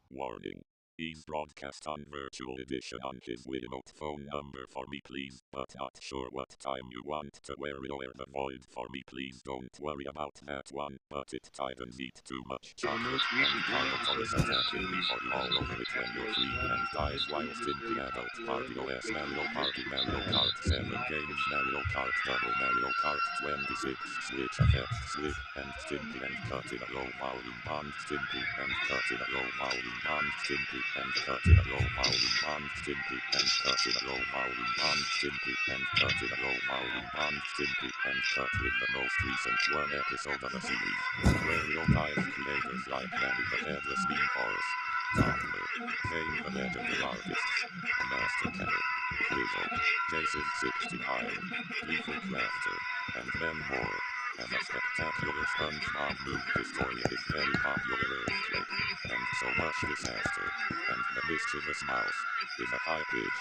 Warning. EAS broadcast on virtual edition on his remote phone number for me please, but not sure what time you want to Wario or the void for me please don't worry about that one, but it tightens eat too much chocolate and carnotaur is attacking me for you all over it when you're free and dies whilst in the adult party OS Mario Party Mario Kart 7 games Mario Kart Double Mario Kart 26 Switch effects Switch and Stimpy and cut in a low volume bond Stimpy and cut in a low volume bond Stimpy and cut in a low volume bond Stimpy and cut in a low volume bond Stimpy and cut in a low volume bond Stimpy and cut with the most recent one episode of the series. Wario dies creators like Manny the Headless Bean Forest, Toddler, Zane the Legendary Artist, Master Killer, Quizzle, Jason69, Lethal Crafter, and then more. As a spectacular SpongeBob movie history is very popular earthquake, and so much disaster, and the mischievous mouse is a high pitch.